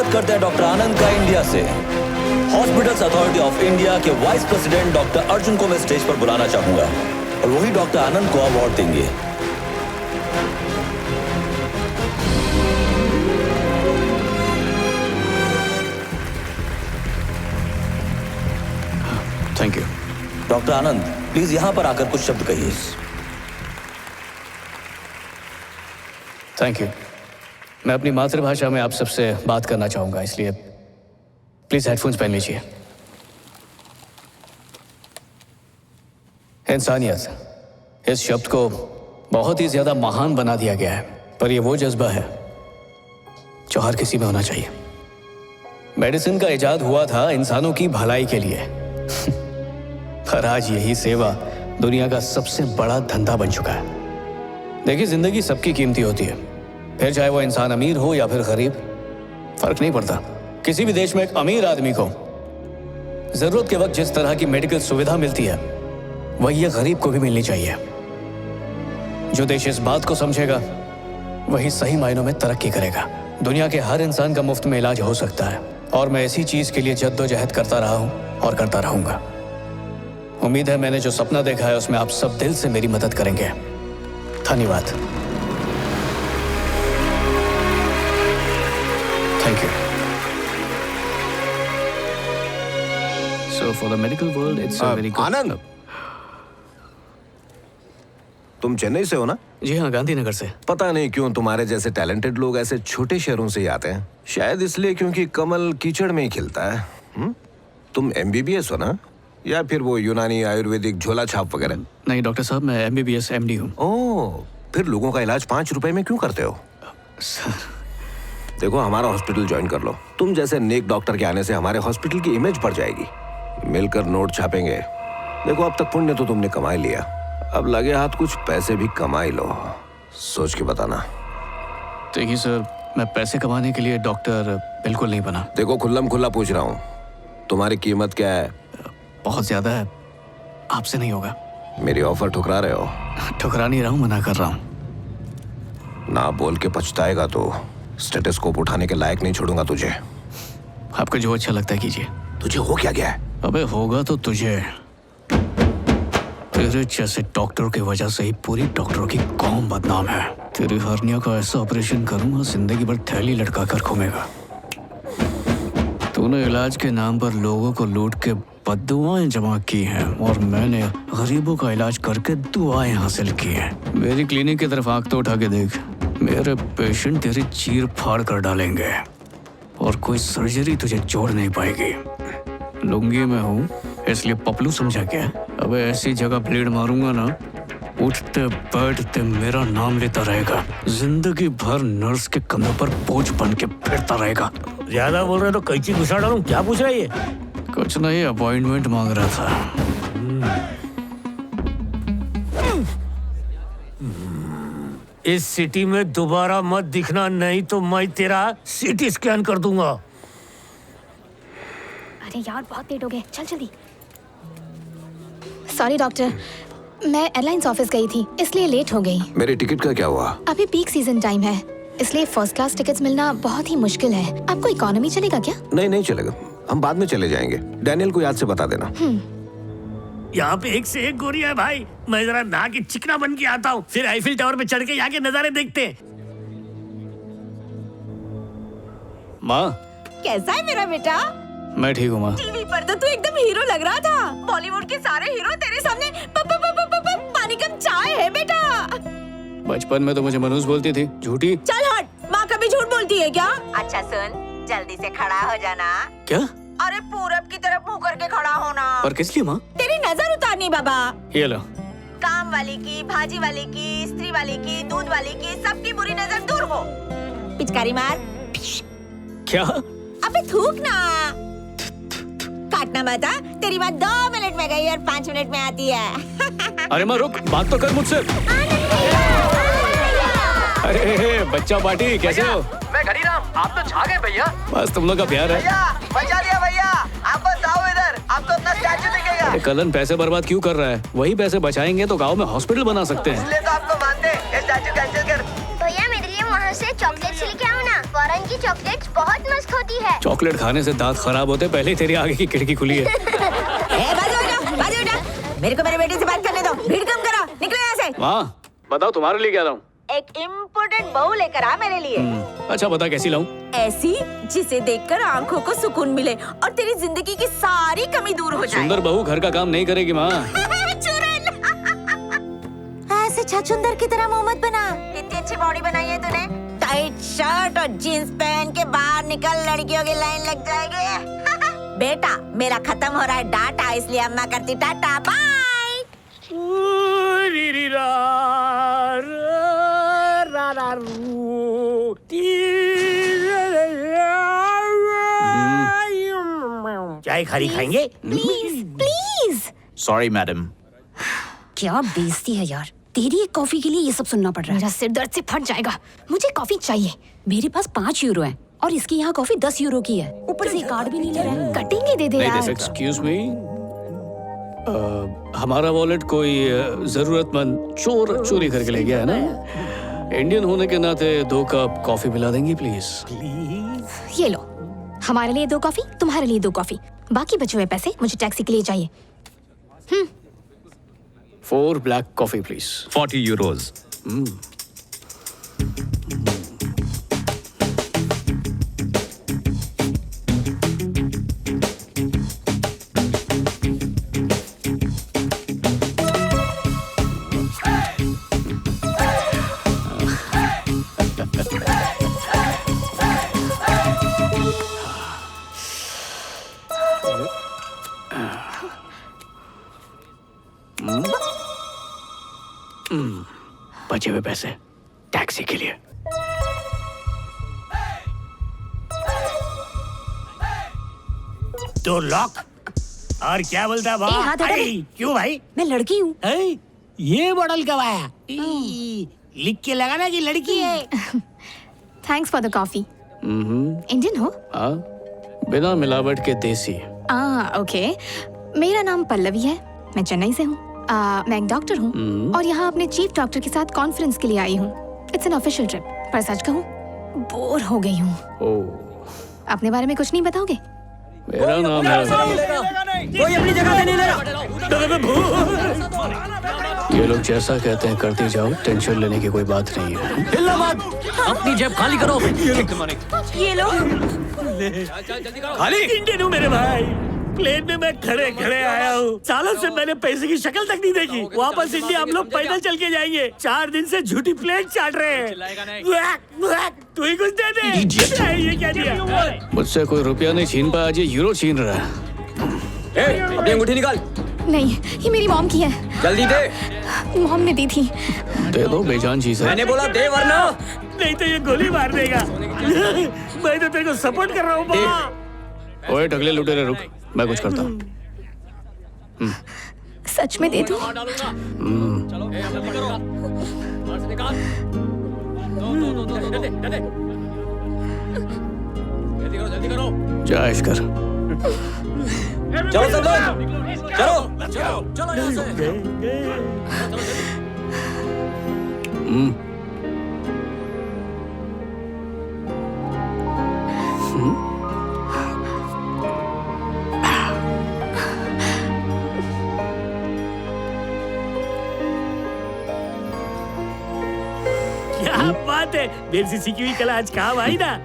स्वागत करते हैं डॉक्टर आनंद का इंडिया से। हॉस्पिटल्स अथॉरिटी ऑफ इंडिया के वाइस प्रेसिडेंट डॉक्टर अर्जुन को मैं स्टेज पर बुलाना चाहूंगा और वही डॉक्टर आनंद को अवार्ड देंगे। Thank you. Doctor Anand, please यहां पर आकर कुछ शब्द कहिए। Thank you. मैं अपनी मातृभाषा में आप सबसे बात करना चाहूंगा, इसलिए प्लीज हेडफोन्स पहन लीजिए। इंसानियत इस शब्द को बहुत ही ज्यादा महान बना दिया गया है, पर यह वो जज्बा है जो हर किसी में होना चाहिए। मेडिसिन का इजाद हुआ था इंसानों की भलाई के लिए पर आज यही सेवा दुनिया का सबसे बड़ा धंधा बन चुका है। देखिए, जिंदगी सबकी कीमती होती है, फिर चाहे वो इंसान अमीर हो या फिर गरीब, फर्क नहीं पड़ता। किसी भी देश में एक अमीर आदमी को जरूरत के वक्त जिस तरह की मेडिकल सुविधा मिलती है वही ये गरीब को भी मिलनी चाहिए। जो देश इस बात को समझेगा वही सही मायनों में तरक्की करेगा। दुनिया के हर इंसान का मुफ्त में इलाज हो सकता है और मैं इसी चीज के लिए जद्दोजहद करता रहा हूं और करता रहूंगा। उम्मीद है मैंने जो सपना देखा है उसमें आप सब दिल से मेरी मदद करेंगे। धन्यवाद। Thank you. So for the medical world, it's a very good. आनंद, तुम चेन्नई से हो ना? जी हाँ, गांधीनगर से। पता नहीं क्यों तुम्हारे जैसे टैलेंटेड लोग ऐसे छोटे शहरों से ही आते हैं। शायद इसलिए क्योंकि कमल कीचड़ में ही खिलता है। तुम MBBS हो ना, या फिर वो यूनानी आयुर्वेदिक झोला छाप वगैरह? नहीं डॉक्टर साहब, मैं MBBS MD हूँ। ओह, फिर लोगों का इलाज 5 रुपए में क्यों करते हो? सर, देखो, हमारा हॉस्पिटल ज्वाइन कर लो। तुम जैसे नेक डॉक्टर के आने से हमारे हॉस्पिटल की इमेज बढ़ जाएगी। मिलकर नोट छापेंगे। देखो, अब तक पुण्य तो तुमने कमा ही लिया, अब लगे हाथ कुछ पैसे भी कमा ही लो। सोच के बताना। देखिए सर, मैं पैसे कमाने के लिए डॉक्टर बिल्कुल नहीं बना। देखो, खुल्लम खुल्ला पूछ रहा हूँ, तुम्हारी कीमत क्या है? बहुत ज्यादा है, आपसे नहीं होगा। मेरी ऑफर ठुकरा रहे हो? ठुकरा नहीं रहा हूँ, मना कर रहा हूँ। ना बोल के पछताएगा तो स्टेथोस्कोप उठाने के लायक नहीं छोड़ूंगा तुझे। आपको जो अच्छा लगता है कीजिए। तुझे हो क्या गया है? अबे होगा तो तुझे। तेरे जैसे डॉक्टर की वजह से ही पूरी डॉक्टरों की कौम बदनाम है। तेरी हर्निया का ऐसा ऑपरेशन करूंगा, जिंदगी भर थैली लटका कर घूमेगा। तूने इलाज के नाम पर लोगों को लूट के बद्दुआएं जमा की हैं और मैंने गरीबों का इलाज करके दुआएं हासिल की हैं। मेरी क्लिनिक की तरफ आंख तो उठा के देख, मेरे पेशेंट तेरी चीर फाड़ कर डालेंगे और कोई सर्जरी तुझे जोड़ नहीं पाएगी। लुंगी में हूँ इसलिए पपलू समझा क्या? अबे ऐसी जगह ब्लेड मारूंगा ना, उठते बैठते मेरा नाम लेता रहेगा। जिंदगी भर नर्स के कंधों पर बोझ बन के फिरता रहेगा। ज्यादा बोल रहे तो कैंची घुसा डालूं? क्या पूछ रहा है ये? कुछ नहीं, अपॉइंटमेंट मांग रहा था। इस सिटी में दोबारा मत दिखना, नहीं तो मैं तेरा CT स्कैन कर दूंगा। अरे यार, बहुत लेट हो गए, चल जल्दी। सॉरी डॉक्टर, मैं एयरलाइंस ऑफिस गई थी इसलिए लेट हो गई। मेरी टिकट का क्या हुआ? अभी पीक सीजन टाइम है इसलिए फर्स्ट क्लास टिकट्स मिलना बहुत ही मुश्किल है। आपको इकोनॉमी चलेगा क्या? नहीं चलेगा, हम बाद में चले जाएंगे। डैनियल को याद से बता देना। यहाँ पे एक से एक गोरी है भाई। मैं जरा नहा के चिकना बन के आता हूँ, फिर आईफिल टावर पे चढ़ के यहाँ के नजारे देखते हैं। माँ, कैसा है मेरा बेटा? मैं ठीक हूँ माँ। टीवी पर तो तू एकदम हीरो लग रहा था। बॉलीवुड के सारे हीरो तेरे सामने पानी कम चाय है बेटा। बचपन में तो मुझे मनूस बोलती थी, झूठी। चल हट, माँ कभी झूठ बोलती है क्या? अच्छा सुन, जल्दी से खड़ा हो जाना। क्या? अरे पूरब की तरफ मुंह करके खड़ा होना। पर किस लिए माँ? तेरी नजर उतारनी बाबा। ये लो। काम वाली की, भाजी वाली की, स्त्री वाली की, दूध वाली की, सबकी बुरी नजर दूर हो। पिचकारी मार। क्या? अबे थूक ना। काटना मत, तेरी बात 2 मिनट में गई और 5 मिनट में आती है। अरे माँ रुक, बात तो कर मुझसे। अरे बच्चा पार्टी, कैसे हो? मैं घड़ीराम, आप तो छा गए भैया। बस तुम लोग का प्यार है। भैया बचा लिया भैया, आप बस आओ इधर, आपको अपना स्टैचू दिखेगा। अरे कलन पैसे बर्बाद क्यों कर रहा है? वही पैसे बचाएंगे तो गांव में हॉस्पिटल बना सकते हैं। इसलिए तो आपको मानते हैं, ये स्टैचू कैंसिल कर। भैया मेरे लिए वहाँ से चॉकलेट्स लेके आओ ना। फॉरेन की चॉकलेट्स बहुत मस्त होती है। चॉकलेट खाने से दांत खराब होते, पहले ही तेरी आगे की खिड़की खुली है। बाजू हटा। मेरे को मेरे बेटे से बात करने दो। भीड़ कम करो, निकलो यहाँ से। माँ बताओ तुम्हारे लिए क्या लाऊं? एक इम्पोर्टेंट बहू लेकर आ मेरे लिए। अच्छा बता कैसी लाऊं? ऐसी जिसे देखकर आंखों को सुकून मिले और तेरी जिंदगी की सारी कमी दूर हो जाए। सुंदर बहू घर का काम नहीं करेगी माँ। ऐसे छछुंदर की तरह मुंह मत बना। इतनी अच्छी बॉडी बनाई है तूने। टाइट शर्ट और जीन्स पहन के बाहर निकल, लड़कियों की लाइन लग जाएगी। बेटा मेरा खत्म हो रहा है डाटा, इसलिए अम्मा करती टाटा बाय। चाय खारी खाएंगे? Please please. Sorry madam. क्या बेइज्जती है यार, तेरी एक कॉफी के लिए ये सब सुनना पड़ रहा है। मेरा सिर दर्द से फट जाएगा। मुझे कॉफी चाहिए। मेरे पास 5 यूरो है और इसके यहाँ कॉफी 10 यूरो की है। ऊपर से कार्ड भी नहीं ले रहा है। कटिंग दे दे यार। एक्सक्यूज मी, हमारा वॉलेट कोई जरूरतमंद चोर चोरी करके ले गया है ना? इंडियन होने के नाते 2 कप कॉफी पिला देंगी प्लीज? ये लो, हमारे लिए 2 कॉफी, तुम्हारे लिए 2 कॉफी। बाकी बचे हुए पैसे मुझे टैक्सी के लिए चाहिए। 4 ब्लैक कॉफी प्लीज। 40 euros। बचे हुए पैसे टैक्सी के लिए। तो लॉक। और क्या बोलता है हाथ हटा दे। क्यों भाई? मैं लड़की हूँ। ये मॉडल कब आया? लिख के लगाना कि लड़की है। Thanks for the coffee. Indian हो? हाँ, बिना मिलावट के देसी। ओके। मेरा नाम पल्लवी है, मैं चेन्नई से हूँ। मैं एक डॉक्टर हूँ और यहाँ अपने चीफ डॉक्टर के साथ कॉन्फ्रेंस के लिए आई हूँ। इट्स एन ऑफिशियल ट्रिप, पर सच कहूँ बोर हो गई हूँ। अपने बारे में कुछ नहीं बताओगे? मेरा नाम है। कोई अपनी जगह पे नहीं ले रहा। ये लोग जैसा कहते हैं करते जाओ, टेंशन लेने की कोई बात नहीं है। हिलना मत, अपनी जेब खाली करो। ये लो। खाली इंडियन हूँ मेरे भाई। प्लेन में मैं खड़े खड़े आया हूँ। सालों से मैंने पैसे की शक्ल तक नहीं देखी। वापस इंडिया हम लोग पैदल चल के जाएंगे। 4 दिन से झूठी प्लेट चाट रहे हैं। तू ही कुछ दे दे। ये क्या दिया? मुझसे कोई रुपया नहीं छीन पाया, ये यूरो छीन रहा है। अपनी अंगूठी निकाल। नहीं, ये मेरी मॉम की है। जल्दी दे। मॉम ने दी थी। दे दो, बेजान चीज है। मैंने बोला दे वरना नहीं तो ये गोली मार देगा। मैं तो तेरे को सपोर्ट कर रहा हूँ। ओए टकले लुटेरे, रुक, मैं कुछ करता हूँ। सच में दे दूँ? जा ऐश कर। चलो सब लोग, चलो यहाँ से। क्या बात है, मेरी से सीखी हुई कला आज काम आई ना।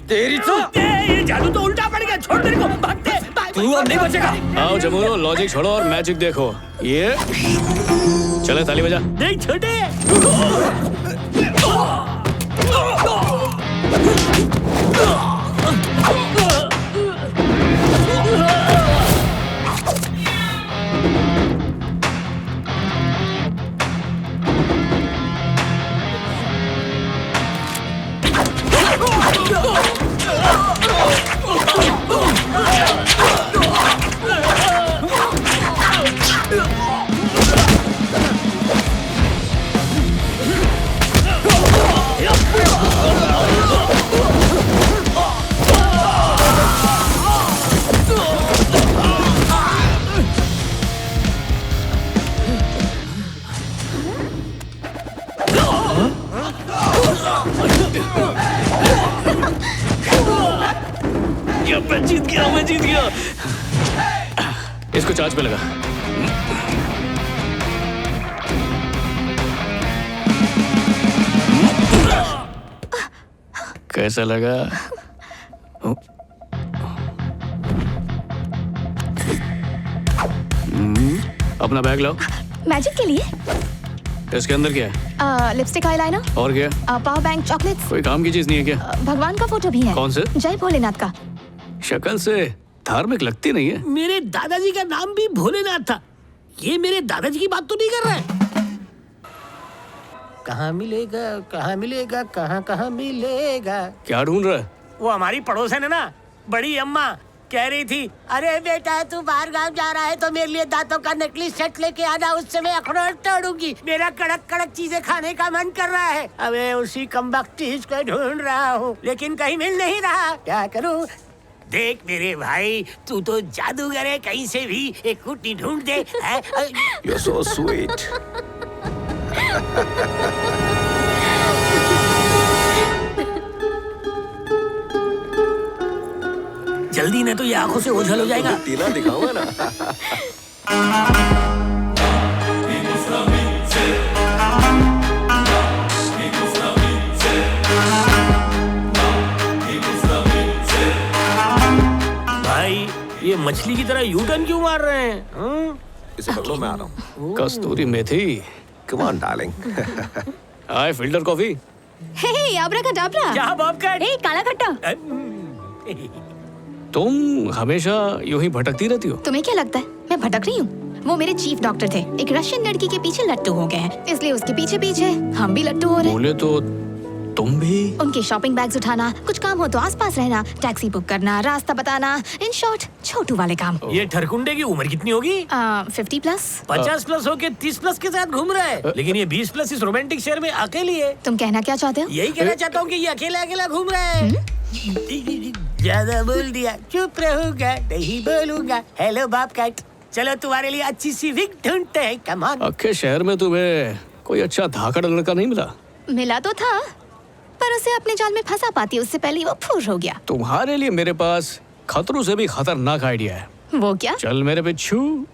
तेरी तो ये जादू तो उल्टा पड़ गया। छोड़ मेरे को, भागते। तू अब नहीं बचेगा। आओ जमुनो, लॉजिक छोड़ो और मैजिक देखो। ये चले, ताली बजा। नहीं छोटे। इसको चार्ज पे लगा। कैसा लगा? अपना बैग लाओ। मैजिक के लिए इसके अंदर क्या है? लिपस्टिक, आईलाइनर और क्या? Power bank, chocolates. कोई काम की चीज नहीं है क्या? भगवान का फोटो भी है। कौन से? जय भोलेनाथ का। शक्ल से धार्मिक लगती नहीं है। मेरे दादाजी का नाम भी भोलेनाथ था। ये मेरे दादाजी की बात तो नहीं कर रहा है। कहाँ मिलेगा, कहाँ मिलेगा, कहाँ कहाँ मिलेगा? क्या ढूंढ रहा है? वो हमारी पड़ोसन है ना, बड़ी अम्मा कह रही थी, अरे बेटा तू बाहर गांव जा रहा है तो मेरे लिए दांतों का नकली सेट लेके आना, उससे मैं अखरोट तोड़ूंगी। मेरा कड़क कड़क चीजें खाने का मन कर रहा है। अबे उसी कमबख्तीस को ढूंढ रहा हूँ, लेकिन कहीं मिल नहीं रहा। क्या करूँ? देख मेरे भाई, तू तो जादूगर है, कहीं से भी एक कुट्टी ढूंढ दे। You're so sweet. जल्दी नहीं तो ये आंखों से ओझल हो जाएगा। टीना दिखाऊंगा ना। भाई ये मछली की तरह यू टर्न क्यों मार रहे हैं? इसे पकड़ो, मैं आ रहा हूँ। Kasuri methi. Come on, darling. Hi, filter coffee. Hey abracadabra. क्या बॉब का? हे काला खट्टा। तुम हमेशा यूं ही भटकती रहती हो। तुम्हें क्या लगता है मैं भटक रही हूँ? वो मेरे चीफ डॉक्टर थे, एक रशियन लड़की के पीछे लट्टू हो गए हैं, इसलिए उसके पीछे पीछे हम भी लट्टू हो रहे हैं। बोले तो तुम भी। उनके शॉपिंग बैग्स उठाना, कुछ काम हो तो आसपास रहना, टैक्सी बुक करना, रास्ता बताना, इन शॉर्ट छोटू वाले काम। ये ठरकुंडे की उम्र कितनी होगी? 50 प्लस। 50 प्लस होके 30 प्लस के साथ घूम रहा है, लेकिन ये 20 प्लस इस रोमांटिक शहर में अकेली है। तुम कहना क्या चाहते हो? यही कहना चाहता हूँ कि ये अकेला अकेला घूम रहा है। ज्यादा बोल दिया, चुप रहूंगा, नहीं बोलूंगा। हेलो बाप कैट, चलो तुम्हारे लिए अच्छी सी विग ढूंढते हैं। Come on. अक्खे शहर में तुम्हें कोई अच्छा धाकड़ लड़का नहीं मिला? मिला तो था, पर उसे अपने जाल में फंसा पाती उससे पहले ही वो फुर हो गया। तुम्हारे लिए मेरे पास खतरों से भी खतरनाक आइडिया है। वो क्या? चल मेरे पिच्छू।